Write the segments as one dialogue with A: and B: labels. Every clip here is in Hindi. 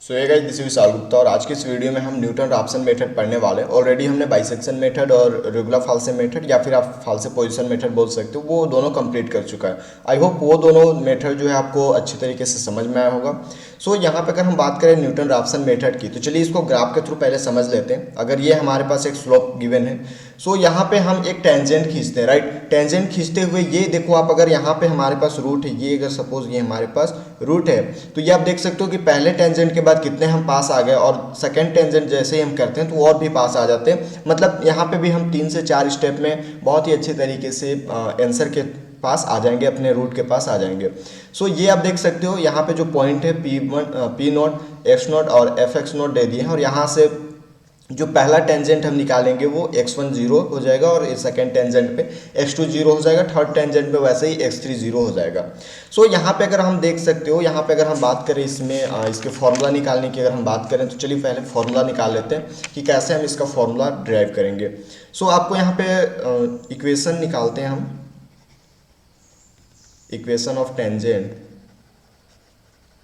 A: सो ये guys this is Vishal Gupta और आज की इस वीडियो में हम न्यूटन राप्सन मेथड पढ़ने वाले हैं। ऑलरेडी हमने बाइसेक्शन मेथड और रेगुलर फाल्से मेथड या फिर आप फाल्से पोजीशन मेथड बोल सकते हो, वो दोनों कंप्लीट कर चुका है। आई होप वो दोनों मेथड जो है आपको अच्छी तरीके से समझ में आया होगा। सो यहाँ पे अगर हम बात करें न्यूटन राप्सन मेथड की, तो चलिए इसको ग्राफ के थ्रू पहले समझ लेते हैं। अगर ये हमारे पास एक स्लोप गिवन है, सो यहाँ पे हम एक टेंजेंट खींचते हैं, राइट। टेंजेंट खींचते हुए ये देखो आप, अगर यहाँ पे हमारे पास रूट है, ये अगर सपोज ये हमारे पास रूट है, तो ये आप देख सकते हो कि पहले टेंजेंट के बाद कितने हम पास आ गए, और सेकंड टेंजेंट जैसे ही हम करते हैं तो और भी पास आ जाते हैं। मतलब यहाँ पे भी हम 3 से 4 स्टेप में बहुत ही अच्छे तरीके से आंसर के पास आ जाएंगे, अपने रूट के पास आ जाएंगे। सो ये आप देख सकते हो यहाँ पे जो पॉइंट है पी नोट, एक्स नोट और एफ एक्स नोट दे दिए हैं, और यहाँ से जो पहला टेंजेंट हम निकालेंगे वो x1 0 हो जाएगा, और सेकंड टेंजेंट पे x2 0 हो जाएगा, थर्ड टेंजेंट पे वैसे ही x3 0 हो जाएगा। सो यहाँ पे अगर हम देख सकते हो, यहाँ पे अगर हम बात करें इसमें इसके फॉर्मूला निकालने की अगर हम बात करें, तो चलिए पहले फॉर्मूला निकाल लेते हैं कि कैसे हम इसका फॉर्मूला ड्राइव करेंगे। सो आपको यहाँ पे इक्वेशन निकालते हैं हम, इक्वेशन ऑफ टेंजेंट।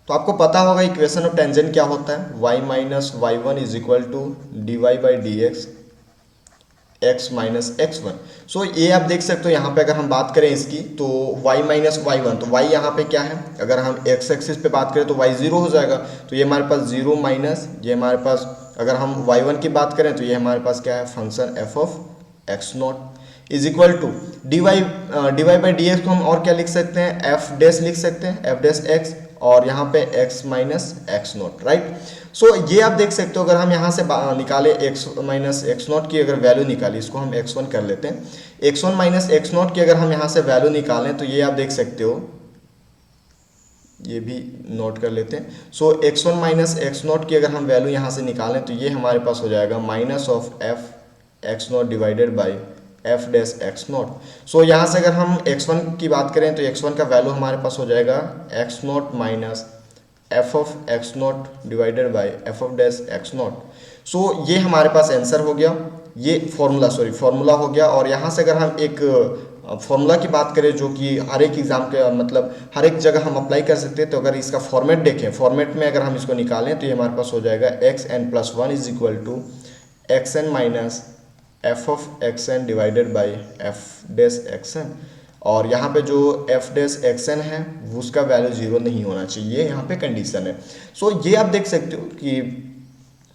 A: तो आपको पता होगा इक्वेशन ऑफ टेंजेंट क्या होता है, y minus y one is equal to d y by d x x minus x one. So ये आप देख सकते हो यहाँ पे अगर हम बात करें इसकी, तो y माइनस वाई वन, तो y यहाँ पे क्या है, अगर हम x एक्सिस पे बात करें तो y 0 हो जाएगा, तो ये हमारे पास 0 माइनस ये हमारे पास, अगर हम y1 की बात करें तो ये हमारे पास क्या है, function f of x not is equal to d y by d x को हम और क्या लिख सकते हैं, एफ डैश लिख सकते हैं, एफ डैश एक्स, और यहाँ पे x minus x naught, right. So ये आप देख सकते हो, अगर हम यहाँ से निकाले x माइनस एक्स नोट की अगर वैल्यू निकाली, इसको हम x1 कर लेते हैं, x1 माइनस एक्स नोट की अगर हम यहाँ से वैल्यू निकालें, तो ये आप देख सकते हो, ये भी नोट कर लेते हैं। सो x1 माइनस एक्स नोट की अगर हम वैल्यू यहाँ से निकालें, तो ये हमारे पास हो जाएगा minus of f x naught divided by f dash x naught. So यहाँ से अगर हम x1 की बात करें, तो x1 का वैल्यू हमारे पास हो जाएगा x naught minus f of x naught divided by f of dash x naught. So ये हमारे पास आंसर हो गया, ये फॉर्मूला हो गया। और यहाँ से अगर हम एक फॉर्मूला की बात करें जो कि हर एक एग्जाम के मतलब हर एक जगह हम अप्लाई कर सकते हैं, तो अगर इसका फॉर्मेट देखें, फॉर्मेट में अगर हम इसको निकालें, तो ये हमारे पास हो जाएगा x n plus one is equal to x n minus f of x n divided by f dash x n, और यहाँ पे जो एफ डैश एक्स एन है उसका वैल्यू 0 नहीं होना चाहिए, यहाँ पे कंडीशन है। सो ये आप देख सकते हो कि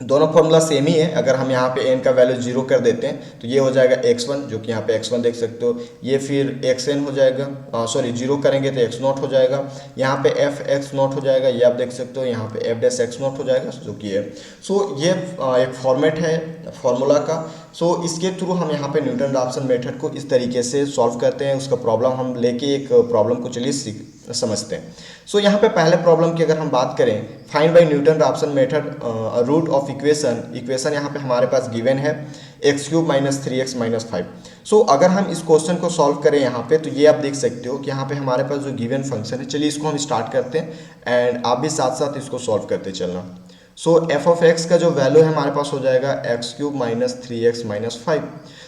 A: दोनों फॉर्मूला सेम ही है। अगर हम यहाँ पे n का वैल्यू 0 कर देते हैं, तो ये हो जाएगा x1, जो कि यहाँ पे x1 देख सकते हो, ये फिर xn हो जाएगा, 0 करेंगे तो x नोट हो जाएगा, यहाँ पे f x नोट हो जाएगा, ये आप देख सकते हो, यहाँ पे f डैश x नोट हो जाएगा, जो कि है। सो ये एक फॉर्मेट है फॉर्मूला का। सो इसके थ्रू हम यहाँ पे न्यूटन राप्सन मेथड को इस तरीके से सॉल्व करते हैं। उसका प्रॉब्लम हम लेके एक प्रॉब्लम को चलिए समझते हैं। सो यहाँ पे पहले प्रॉब्लम की अगर हम बात करें, find by Newton Raphson method root of equation यहाँ पे हमारे पास गिवन है x cube minus 3x minus 5। So अगर हम इस क्वेश्चन को सॉल्व करें यहाँ पे, तो ये आप देख सकते हो कि यहाँ पे हमारे पास जो गिवन फंक्शन है, चलिए इसको हम स्टार्ट करते हैं एंड आप भी साथ साथ इसको सॉल्व करते चलना। सो एफ ऑफ एक्स का जो वैल्यू है हमारे पास हो जाएगा x cube minus 3x minus 5।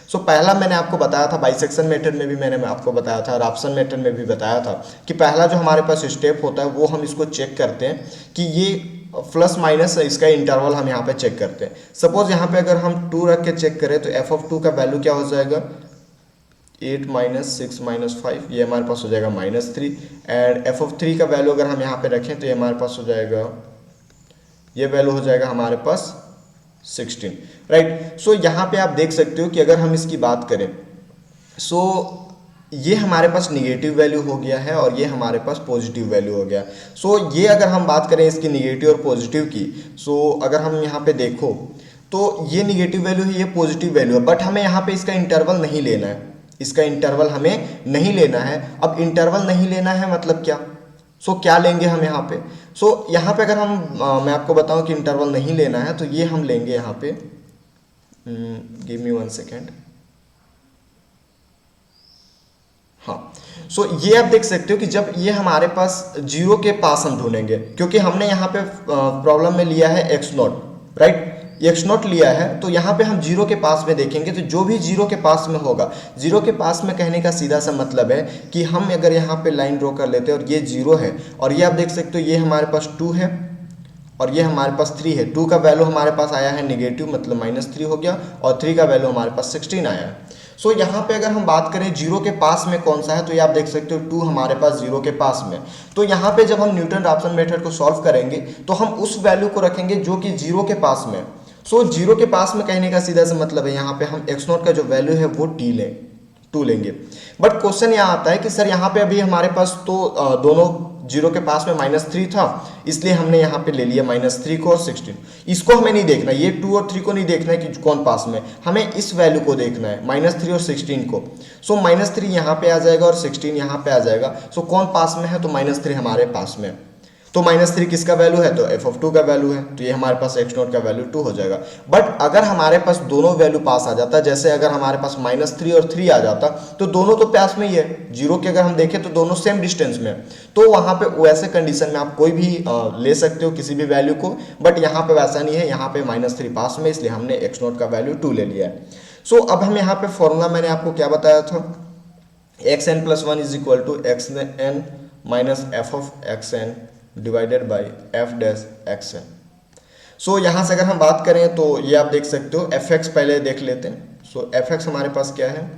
A: सो पहला मैंने आपको बताया था, बाइसेक्शन मेथड में भी मैंने आपको बताया था, राप्सन मेथड में भी बताया था कि पहला जो हमारे पास स्टेप होता है वो हम इसको चेक करते हैं कि ये प्लस माइनस इसका इंटरवल हम यहाँ पे चेक करते हैं। सपोज यहाँ पे अगर हम 2 रख के चेक करें, तो एफ ऑफ 2 का वैल्यू क्या हो जाएगा, 8 माइनस 6 माइनस 5, ये हमारे पास हो जाएगा -3। एंड एफ ऑफ 3 का वैल्यू अगर हम यहाँ पे रखें, तो ये हमारे पास हो जाएगा, ये वैल्यू हो जाएगा हमारे पास 16, राइट। सो यहाँ पे आप देख सकते हो कि अगर हम इसकी बात करें, सो ये हमारे पास निगेटिव वैल्यू हो गया है और ये हमारे पास पॉजिटिव वैल्यू हो गया। सो ये अगर हम बात करें इसकी निगेटिव और पॉजिटिव की, सो अगर हम यहाँ पे देखो, तो ये निगेटिव वैल्यू है, ये पॉजिटिव वैल्यू है, बट हमें यहाँ पे इसका इंटरवल नहीं लेना है, इसका इंटरवल हमें नहीं लेना है। अब इंटरवल नहीं लेना है मतलब क्या, सो क्या लेंगे हम यहाँ पे, सो यहाँ पे अगर हम मैं आपको बताऊं कि इंटरवल नहीं लेना है, तो ये हम लेंगे यहाँ पे, गिव मी 1 सेकेंड, हाँ। सो ये आप देख सकते हो कि जब ये हमारे पास 0 के पास हम ढूंढेंगे, क्योंकि हमने यहाँ पे प्रॉब्लम में लिया है x naught, right, x note लिया है, तो यहाँ पे हम 0 के पास में देखेंगे, तो जो भी 0 के पास में होगा, 0 के पास में कहने का सीधा सा मतलब है कि हम अगर यहाँ पे लाइन ड्रॉ कर लेते हैं और ये 0 है, और ये आप देख सकते हो ये हमारे पास 2 है, और ये हमारे पास 3 है। 2 का वैल्यू हमारे पास आया है नेगेटिव, मतलब -3 हो गया, और 3 का वैल्यू हमारे पास 16 आया है। सो यहाँ पे अगर हम बात करें जीरो के पास में कौन सा है, तो ये आप देख सकते हो 2 हमारे पास जीरो के पास में। तो यहाँ पे जब हम न्यूटन रैप्सन मेथड को सॉल्व करेंगे तो हम उस वैल्यू को रखेंगे जो कि जीरो के पास में। सो जीरो के पास में कहने का सीधा सा मतलब है यहाँ पे हम x0 का जो वैल्यू है वो टू लेंगे। बट क्वेश्चन यहाँ आता है कि सर यहाँ पे अभी हमारे पास तो दोनों जीरो के पास में -3 था, इसलिए हमने यहाँ पे ले लिया -3 को और 16। इसको हमें नहीं देखना, ये 2 और 3 को नहीं देखना है कि कौन पास में, हमें इस वैल्यू को देखना है, -3 और 16 को। सो -3 यहाँ पे आ जाएगा और 16 यहाँ पे आ जाएगा। सो कौन पास में है, तो -3 हमारे पास में। तो -3 किसका वैल्यू है, तो f(2) का वैल्यू है, तो ये हमारे पास x0 का वैल्यू 2 हो जाएगा। बट अगर हमारे पास दोनों वैल्यू पास आ जाता, जैसे अगर हमारे पास -3 और 3 आ जाता, तो दोनों तो पास में ही है, जीरो के अगर हम देखें तो दोनों सेम डिस्टेंस में है। तो वहाँ पे वैसे कंडीशन में आप कोई भी ले सकते हो किसी भी वैल्यू को, बट यहाँ पे वैसा नहीं है, यहाँ पे -3 पास में, इसलिए हमने x0 का वैल्यू 2 ले लिया है। सो अब हम यहाँ पे फॉर्मूला मैंने आपको क्या बताया था, xn+1 = xn minus f(xn) divided by f(xn). सो यहाँ से अगर हम बात करें तो ये आप देख सकते हो, fx पहले देख लेते हैं। सो fx हमारे पास क्या है,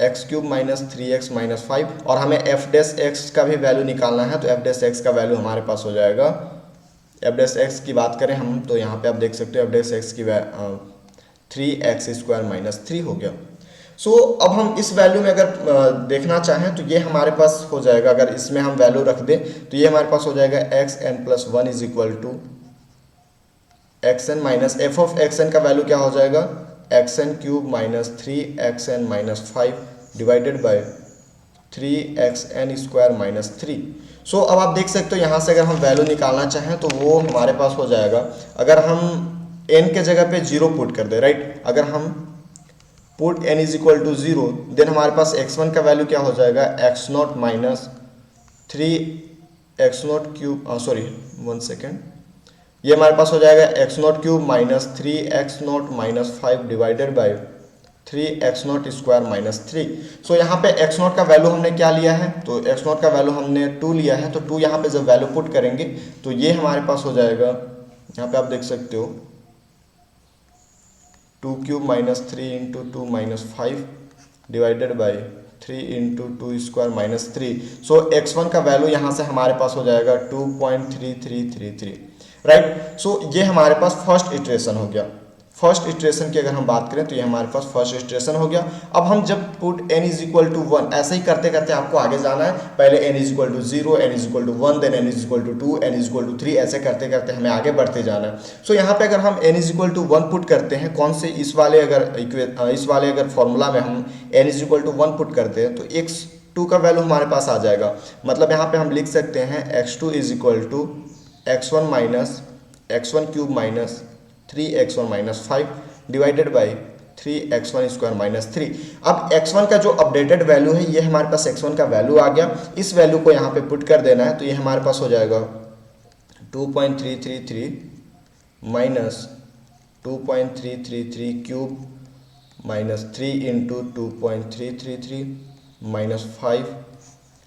A: x³ - 3x - 5, और हमें f(x) का भी वैल्यू निकालना है, तो f(x) का वैल्यू हमारे पास हो जाएगा, f(x) की बात करें हम तो यहाँ पे आप देख सकते हो f(x) की 3x² - 3 हो गया। सो अब हम इस वैल्यू में अगर देखना चाहें तो ये हमारे पास हो जाएगा, अगर इसमें हम वैल्यू रख दें तो ये हमारे पास हो जाएगा xn+1 = xn माइनस f(xn) का वैल्यू क्या हो जाएगा, xn³ - 3xn - 5 divided by 3xn² - 3। सो अब आप देख सकते हो यहाँ से अगर हम वैल्यू निकालना चाहें तो वो हमारे पास हो जाएगा, अगर हम n के जगह पे 0 पुट कर दे, राइट, अगर हम पुट n = 0, देन हमारे पास x1 का वैल्यू क्या हो जाएगा, x0 - 3x0³, सॉरी 1 सेकेंड, ये हमारे पास हो जाएगा x0³ - 3x0 - 5 divided by 3x0² - 3। सो यहाँ पे x0 का वैल्यू हमने क्या लिया है, तो x0 का वैल्यू हमने 2 लिया है, तो 2 यहाँ पे जब वैल्यू पुट करेंगे तो ये हमारे पास हो जाएगा, यहाँ पे आप देख सकते हो 2³ - 3 × 2 - 5 डिवाइडेड बाई 3 × 2² - 3। सो x1 का वैल्यू यहाँ से हमारे पास हो जाएगा 2.3333, राइट। सो ये हमारे पास फर्स्ट इटरेशन हो गया। फर्स्ट इटरेशन की अगर हम बात करें तो ये हमारे पास फर्स्ट इटरेशन हो गया। अब हम जब पुट n = 1, ऐसे ही करते करते आपको आगे जाना है, पहले n = 0, n = 1, then n = 2, n = 3, ऐसे करते करते हमें आगे बढ़ते जाना है। सो यहाँ पे अगर हम n = 1 पुट करते हैं, कौन से, इस वाले अगर फॉर्मूला में हम n = 1 पुट करते हैं तो x2 का वैल्यू हमारे पास आ जाएगा। मतलब यहाँ पे हम लिख सकते हैं x2 = x1 - 3x1 - 5 divided by 3x1² - 3। अब x1 का जो अपडेटेड वैल्यू है, ये हमारे पास x1 का वैल्यू आ गया, इस वैल्यू को यहाँ पे पुट कर देना है, तो ये हमारे पास हो जाएगा 2.333 minus 2.333³ minus 3 × 2.333 minus 5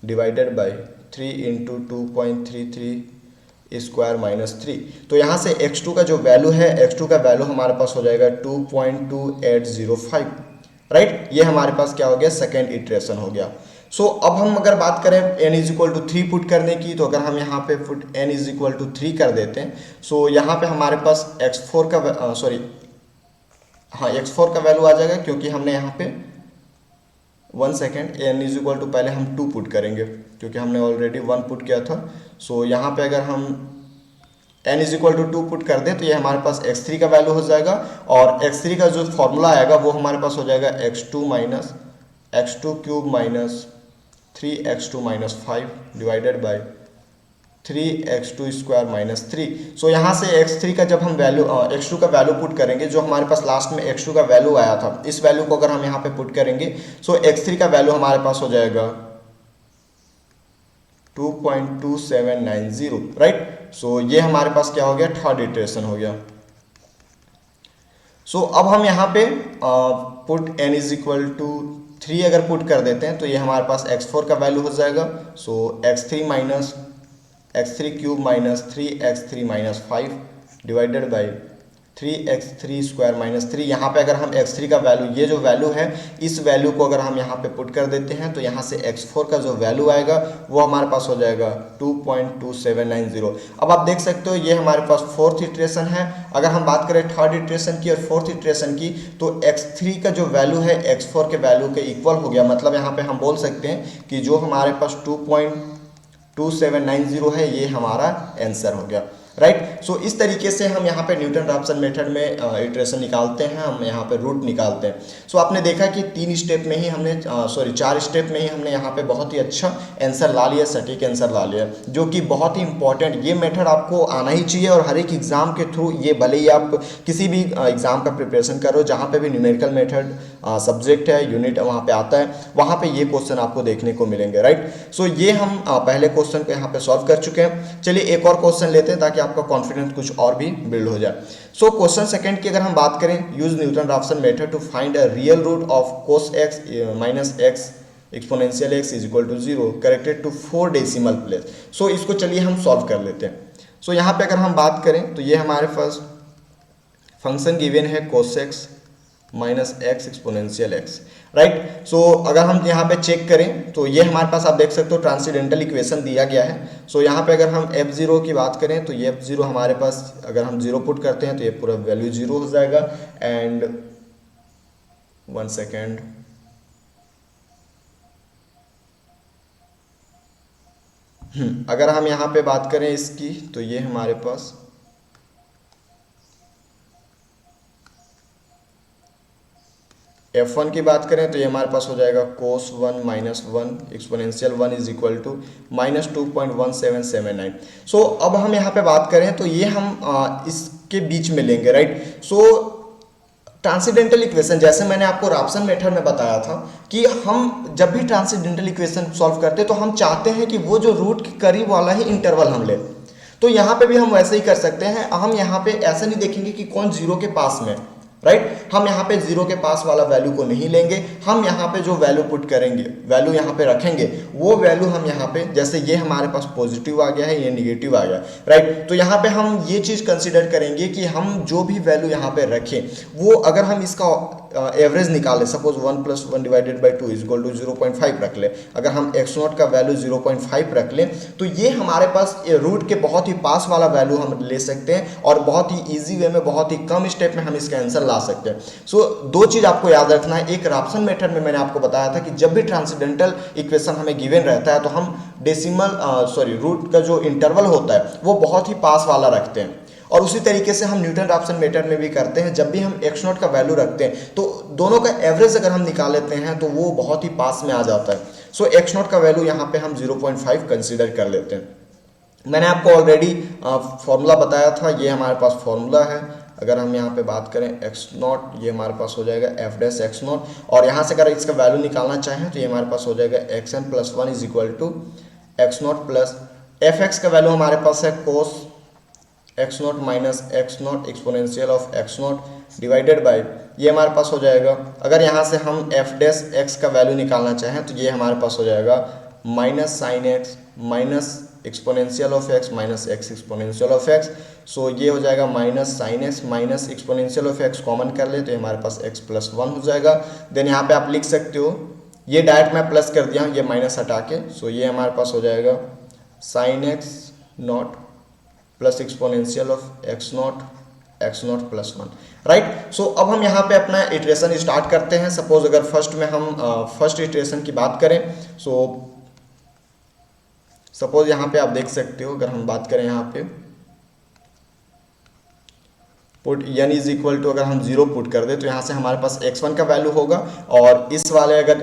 A: divided by 3 × 2.33² - 3। तो यहाँ से x2 का जो वैल्यू है, x2 का वैल्यू हमारे पास हो जाएगा 2.2805, राइट। ये हमारे पास क्या हो गया, सेकेंड इटरेशन हो गया। सो अब हम अगर बात करें n = 3 पुट करने की, तो अगर हम यहाँ पे पुट n = 3 कर देते हैं, सो यहाँ पे हमारे पास x4 का x4 का वैल्यू आ जाएगा, क्योंकि हमने यहाँ पे 1 सेकेंड, n = पहले हम 2 पुट करेंगे क्योंकि हमने ऑलरेडी 1 पुट किया था। सो यहाँ पे अगर हम n = 2 पुट कर दें तो ये हमारे पास x3 का वैल्यू हो जाएगा, और x3 का जो फॉर्मूला आएगा वो हमारे पास हो जाएगा x2³ - 3x2 - 5 divided by 3x2² - 3। सो यहाँ से x3 का जब हम वैल्यू x2 का वैल्यू पुट करेंगे, जो हमारे पास लास्ट में x2 का वैल्यू आया था, इस वैल्यू को अगर हम यहाँ पे पुट करेंगे, सो x3 का वैल्यू हमारे पास हो जाएगा 2.2790, राइट। सो ये हमारे पास क्या हो गया, थर्ड इटरेशन हो गया। सो अब हम यहाँ पे पुट n = 3 अगर पुट कर देते हैं तो ये हमारे पास x4 का वैल्यू हो जाएगा। सो x3 minus x3 cube minus 3x3 minus 5 divided by 3x3 square minus 3। यहाँ पे अगर हम x3 का वैल्यू, ये जो वैल्यू है, इस वैल्यू को अगर हम यहाँ पे पुट कर देते हैं तो यहाँ से x4 का जो वैल्यू आएगा वो हमारे पास हो जाएगा 2.2790। अब आप देख सकते हो ये हमारे पास फोर्थ इटरेशन है। अगर हम बात करें थर्ड इटरेशन की और फोर्थ इटरेशन की तो x3 का जो वैल्यू है x4 के वैल्यू के इक्वल हो गया। मतलब यहाँ पे हम बोल सकते हैं कि जो हमारे पास 2.2790 है ये हमारा आंसर हो गया, राइट। सो इस तरीके से हम यहाँ पे न्यूटन रैप्सन मेथड में इटरेशन निकालते हैं, हम यहाँ पे रूट निकालते हैं। सो आपने देखा कि 4 स्टेप में ही हमने यहाँ पे बहुत ही अच्छा आंसर ला लिया, सटीक आंसर ला लिया, जो कि बहुत ही इंपॉर्टेंट, ये मेथड आपको आना ही चाहिए। और हर एक एग्जाम के थ्रू, ये भले ही आप किसी भी एग्जाम का प्रिपरेशन करो, जहाँ पे भी न्यूमेरिकल मेथड सब्जेक्ट है, यूनिट वहाँ पे आता है, वहाँ पे ये क्वेश्चन आपको देखने को मिलेंगे, राइट। सो ये हम पहले क्वेश्चन को यहाँ पे सॉल्व कर चुके हैं। चलिए एक और क्वेश्चन लेते हैं ताकि आपका कॉन्फिडेंस कुछ और भी बिल्ड हो जाए। सो क्वेश्चन सेकंड की अगर हम बात करें, use Newton Raphson method to find a real root of cos x minus x exponential x is equal to 0 corrected to 4 decimal place. So इसको चलिए हम सॉल्व कर लेते हैं। सो यहाँ पे अगर हम बात करें तो ये हमारे पास फंक्शन गिवन है cos x minus x exponential x, right. So अगर हम यहाँ पे चेक करें तो ये हमारे पास आप देख सकते हो ट्रांसेंडेंटल इक्वेशन दिया गया है। सो यहाँ पे अगर हम f0 की बात करें तो ये f0 हमारे पास अगर हम 0 पुट करते हैं तो ये पूरा वैल्यू 0 हो जाएगा। एंड 1 सेकेंड, अगर हम यहाँ पे बात करें इसकी तो ये हमारे पास f1 की बात करें तो ये हमारे पास हो जाएगा cos 1 minus 1 exponential 1 is equal to minus 2.1779। So अब हम यहाँ पे बात करें तो ये हम इसके बीच में लेंगे, राइट। सो ट्रांसेंडेंटल इक्वेशन, जैसे मैंने आपको रैप्सन मेथड में बताया था कि हम जब भी ट्रांसेंडेंटल इक्वेशन सॉल्व करते हैं तो हम चाहते हैं कि वो जो रूट के करीब वाला ही इंटरवल हम लें। तो यहाँ पे भी हम वैसे ही कर सकते हैं। हम यहाँ पे ऐसा नहीं देखेंगे कि कौन 0 के पास में, राइट। हम यहाँ पे 0 के पास वाला वैल्यू को नहीं लेंगे। हम यहाँ पे जो वैल्यू पुट करेंगे, वैल्यू यहाँ पे रखेंगे, वो वैल्यू हम यहाँ पे, जैसे ये हमारे पास पॉजिटिव आ गया है, ये निगेटिव आ गया, राइट। तो यहाँ पे हम ये चीज़ कंसीडर करेंगे कि हम जो भी वैल्यू यहाँ पे रखें वो अगर हम इसका एवरेज निकालें, suppose 1 + 1 divided by 2 is equal to 0.5 रख लें, अगर हम x0 का वैल्यू 0.5 रख लें तो ये हमारे पास रूट के बहुत ही पास वाला वैल्यू हम ले सकते हैं और बहुत ही ईजी वे में, बहुत ही कम स्टेप में हम इसका आंसर ला सकते हैं। सो दो चीज़ आपको याद रखना है। एक रैप्सन मेथड में मैंने आपको बताया था कि जब भी ट्रांसेंडेंटल इक्वेशन हमें गिवन रहता है तो हम रूट का जो इंटरवल होता है वो बहुत ही पास वाला रखते हैं। और उसी तरीके से हम न्यूटन रैप्सन मेथड में भी करते हैं। जब भी हम x0 का वैल्यू रखते हैं तो दोनों का एवरेज अगर हम निकाल लेते हैं तो वो बहुत ही पास में आ जाता है। सो x0 का वैल्यू यहाँ पे हम 0.5 कंसीडर कर लेते हैं। मैंने आपको ऑलरेडी फॉर्मूला बताया था, ये हमारे पास फॉर्मूला है। अगर हम यहाँ पे बात करें x0, ये हमारे पास हो जाएगा f डैश x0, और यहाँ से अगर इसका वैल्यू निकालना चाहें तो ये हमारे पास हो जाएगा xn + 1 is equal to x0 plus fx का वैल्यू हमारे पास है cos x0 minus x0 exponential of x0 divided by, ये हमारे पास हो जाएगा, अगर यहाँ से हम f डैश x का वैल्यू निकालना चाहें तो ये हमारे पास हो जाएगा minus sine x minus exponential of x minus x exponential of x। So ये हो जाएगा minus sine x minus exponential of x, common कर ले तो ये हमारे पास x + 1 हो जाएगा। देन यहाँ पे आप लिख सकते हो, ये डायरेक्ट मैं प्लस कर दिया हूँ, ये माइनस हटा के। सो ये हमारे पास हो जाएगा sine x0 plus exponential of x0 + 1, right. So अब हम यहाँ पे अपना इटरेशन स्टार्ट करते हैं। सपोज अगर फर्स्ट इटरेशन की बात करें, सो सपोज यहाँ पे आप देख सकते हो, अगर हम बात करें यहाँ पे put n is equal to, अगर हम 0 पुट कर दे तो यहाँ से हमारे पास x1 का वैल्यू होगा, और इस वाले अगर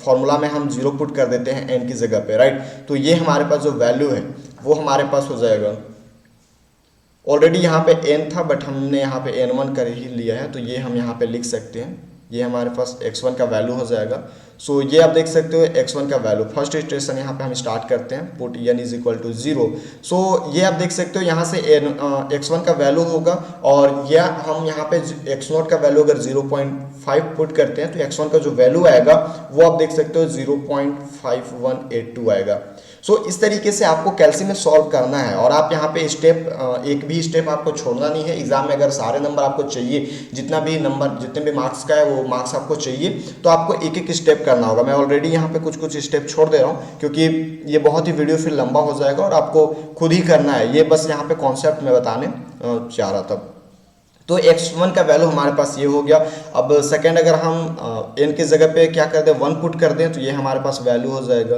A: फॉर्मूला में हम 0 पुट कर देते हैं n की जगह पे, राइट, तो ये हमारे पास जो वैल्यू है वो हमारे पास हो जाएगा, ऑलरेडी यहाँ पे n था बट हमने यहाँ पे n1 कर ही लिया है, तो ये हम यहाँ पे लिख सकते हैं, ये हमारे पास x1 का वैल्यू हो जाएगा। सो ये आप देख सकते हो x1 का वैल्यू, फर्स्ट इटरेशन यहाँ पे हम स्टार्ट करते हैं, put n is equal to 0। So ये आप देख सकते हो यहाँ से x1 का वैल्यू होगा, और यह हम यहाँ पे x0 का वैल्यू अगर 0.5 पुट करते हैं तो x1 का जो वैल्यू आएगा वो आप देख सकते हो 0.5182 आएगा। सो इस तरीके से आपको कैल्सी में सॉल्व करना है और आप यहाँ पे स्टेप एक भी स्टेप आपको छोड़ना नहीं है। एग्जाम में अगर सारे नंबर आपको चाहिए, जितना भी नंबर जितने भी मार्क्स का है वो मार्क्स आपको चाहिए, तो आपको एक एक स्टेप करना होगा। मैं ऑलरेडी यहाँ पे कुछ कुछ स्टेप छोड़ दे रहा हूँ क्योंकि ये बहुत ही वीडियो फिर लंबा हो जाएगा और आपको खुद ही करना है। ये बस यहाँ पे कॉन्सेप्ट मैं बताने चाह रहा था। तो x1 का वैल्यू हमारे पास ये हो गया। अब सेकेंड अगर हम n की जगह पे क्या कर दें 1 पुट कर दें तो ये हमारे पास वैल्यू हो जाएगा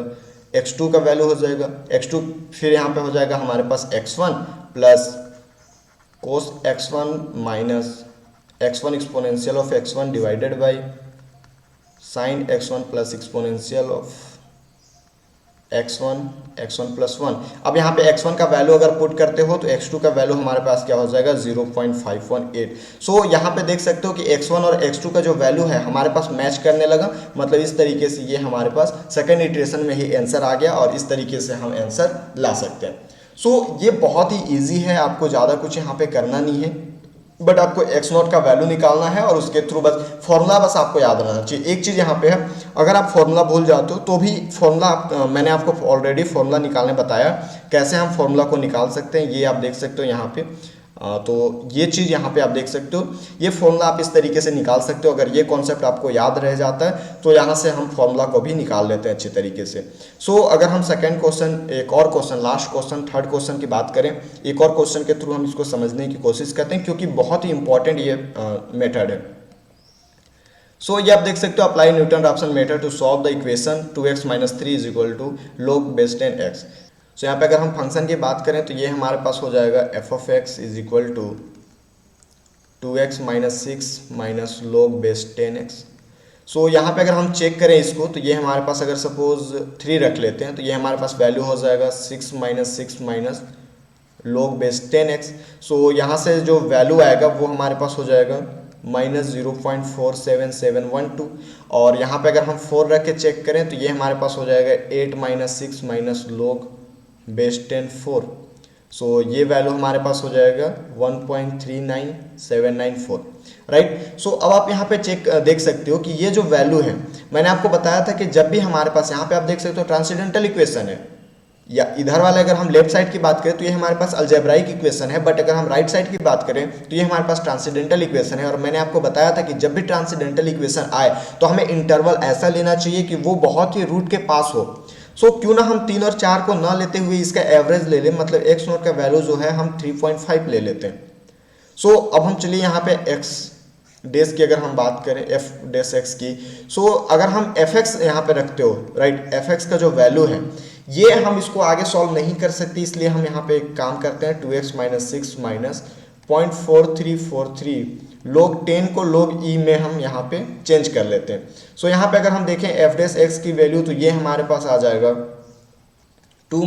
A: x2 का वैल्यू हो जाएगा x2, फिर यहाँ पे हो जाएगा हमारे पास x1 plus cos x1 minus x1 exponential of x1 divided by sine x1 plus exponential of x1 plus 1। अब यहाँ पे x1 का वैल्यू अगर पुट करते हो तो x2 का वैल्यू हमारे पास क्या हो जाएगा 0.518। सो यहाँ पे देख सकते हो कि x1 और x2 का जो वैल्यू है हमारे पास मैच करने लगा। मतलब इस तरीके से ये हमारे पास सेकेंड इटरेशन में ही आंसर आ गया और इस तरीके से हम आंसर ला सकते हैं। सो ये बहुत ही ईजी है, आपको ज़्यादा कुछ यहाँ पे करना नहीं है, बट आपको x0 का वैल्यू निकालना है और उसके थ्रू बस फॉर्मूला बस आपको याद रहना चाहिए। एक चीज़ यहाँ पे है, अगर आप फॉर्मूला भूल जाते हो तो भी फॉर्मूला मैंने आपको ऑलरेडी फॉर्मूला निकालने बताया कैसे हम फॉर्मूला को निकाल सकते हैं। ये आप देख सकते हो यहाँ पे, तो ये चीज़ यहाँ पे आप देख सकते हो, ये फॉर्मूला आप इस तरीके से निकाल सकते हो। अगर ये कॉन्सेप्ट आपको याद रह जाता है तो यहाँ से हम फॉर्मूला को भी निकाल लेते हैं अच्छे तरीके से। सो अगर हम सेकंड क्वेश्चन, एक और question, last question, third question की बात करें, एक और क्वेश्चन के थ्रू हम इसको समझने की कोशिश करते हैं क्योंकि बहुत ही इंपॉर्टेंट ये मेथड है। सो ये आप देख सकते हो, apply Newton Raphson method to solve the equation 2x - 3 is equal to log base 10x। So यहाँ पे अगर हम फंक्शन की बात करें तो ये हमारे पास हो जाएगा f ऑफ x is equal to 2x - 6 minus log base 10x। So यहाँ पे अगर हम चेक करें इसको तो ये हमारे पास अगर सपोज 3 रख लेते हैं तो ये हमारे पास वैल्यू हो जाएगा 6 - 6 minus log base 10x। So यहाँ से जो वैल्यू आएगा वो हमारे पास हो जाएगा -0.47712 और यहाँ पे अगर हम 4 रख के चेक करें तो ये हमारे पास हो जाएगा 8 - 6 माइनस log बेस 10 4। सो ये वैल्यू हमारे पास हो जाएगा 1.39794, राइट। सो अब आप यहाँ पे चेक देख सकते हो कि ये जो वैल्यू है, मैंने आपको बताया था कि जब भी हमारे पास यहाँ पे आप देख सकते हो ट्रांसेंडेंटल इक्वेशन है, या इधर वाले अगर हम लेफ्ट साइड की बात करें तो ये हमारे पास अलजेब्राइक इक्वेशन है, बट अगर हम राइट साइड की बात करें तो ये हमारे पास ट्रांसेंडेंटल इक्वेशन है। और मैंने आपको बताया था कि जब भी ट्रांसेंडेंटल इक्वेशन आए तो हमें इंटरवल ऐसा लेना चाहिए कि वो बहुत ही रूट के पास हो। सो क्यों ना हम 3 और 4 को ना लेते हुए इसका एवरेज ले लें, मतलब x0 का वैल्यू जो है हम 3.5 ले लेते हैं। सो अब हम चलिए यहाँ पे x डेस की अगर हम बात करें, f डेस x की, सो अगर हम fx यहाँ पे रखते हो, राइट, fx का जो वैल्यू है ये हम इसको आगे सॉल्व नहीं कर सकते, इसलिए हम यहाँ पे एक काम करते हैं 2x - 6 माइनस 0.4343 log 10 को log e में हम यहाँ पे चेंज कर लेते हैं। सो यहाँ पे अगर हम देखें f डेस x की वैल्यू तो ये हमारे पास आ जाएगा 2 -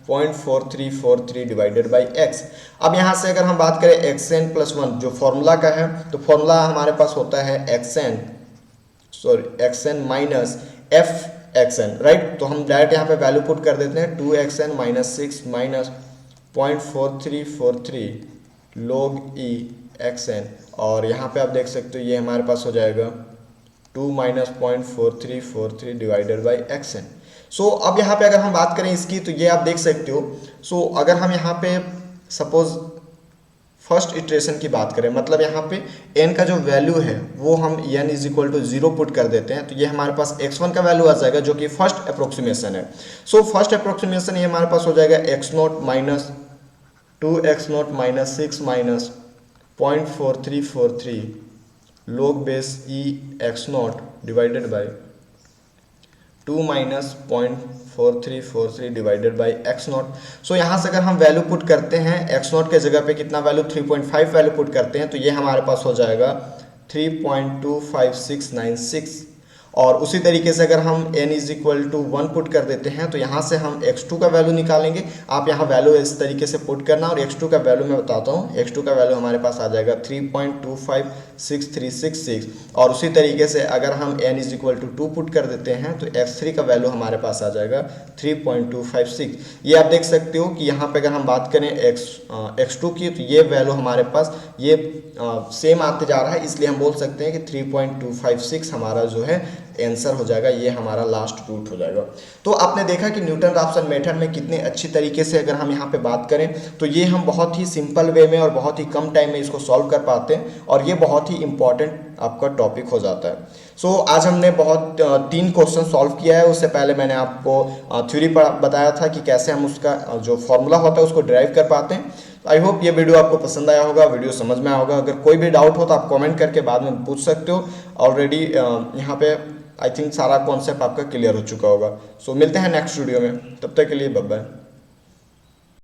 A: 0.4343 डिवाइडेड बाई x। अब यहाँ से अगर हम बात करें xn प्लस 1 जो फॉर्मूला का है, तो फॉर्मूला हमारे पास होता है xn माइनस fxn, राइट। तो हम डायरेक्ट यहाँ पे वैल्यू पुट कर देते हैं 2xn - 6 minus 0.4343 log e xn, और यहाँ पे आप देख सकते हो ये हमारे पास हो जाएगा 2 - 0.4343 डिवाइडेड बाई xn। सो अब यहाँ पे अगर हम बात करें इसकी तो ये आप देख सकते हो। सो अगर हम यहाँ पे सपोज फर्स्ट इटरेशन की बात करें, मतलब यहाँ पे n का जो वैल्यू है वो हम n is equal to 0 put कर देते हैं तो ये हमारे पास x1 का वैल्यू आ जाएगा जो कि फर्स्ट अप्रोक्सीमेशन है। सो फर्स्ट अप्रोक्सीमेशन ये हमारे पास हो जाएगा x0 minus 2x0 minus 6 minus 0.4343 log base e x0 divided by 2 minus 0.4343 divided by x0। सो यहाँ से अगर हम वैल्यू पुट करते हैं x0 के जगह पे कितना वैल्यू 3.5 वैल्यू पुट करते हैं तो ये हमारे पास हो जाएगा 3.25696। और उसी तरीके से अगर हम n is equal to 1 put कर देते हैं तो यहाँ से हम x2 का वैल्यू निकालेंगे। आप यहाँ वैल्यू इस तरीके से पुट करना, और x2 का वैल्यू मैं बताता हूँ, x2 का वैल्यू हमारे पास आ जाएगा 3.256366। और उसी तरीके से अगर हम n is equal to 2 put कर देते हैं तो x3 का वैल्यू हमारे पास आ जाएगा 3.256। ये आप देख सकते हो कि यहाँ पे अगर हम बात करें x2 की तो ये वैल्यू हमारे पास ये सेम आते जा रहा है, इसलिए हम बोल सकते हैं कि 3.256 हमारा जो है आंसर हो जाएगा, ये हमारा लास्ट रूट हो जाएगा। तो आपने देखा कि न्यूटन राफसन मेथड में कितने अच्छी तरीके से अगर हम यहाँ पे बात करें तो ये हम बहुत ही सिंपल वे में और बहुत ही कम टाइम में इसको सॉल्व कर पाते हैं और ये बहुत ही इंपॉर्टेंट आपका टॉपिक हो जाता है। सो आज हमने बहुत 3 क्वेश्चन सॉल्व किया है। उससे पहले मैंने आपको थ्योरी बताया था कि कैसे हम उसका जो फॉर्मूला होता है उसको ड्राइव कर पाते हैं। आई होप ये वीडियो आपको पसंद आया होगा, वीडियो समझ में आया होगा। अगर कोई भी डाउट हो तो आप कमेंट करके बाद में पूछ सकते हो। ऑलरेडी यहाँ पे आई थिंक सारा कॉन्सेप्ट आपका क्लियर हो चुका होगा। सो मिलते हैं नेक्स्ट वीडियो में, तब तक के लिए बाय बाय।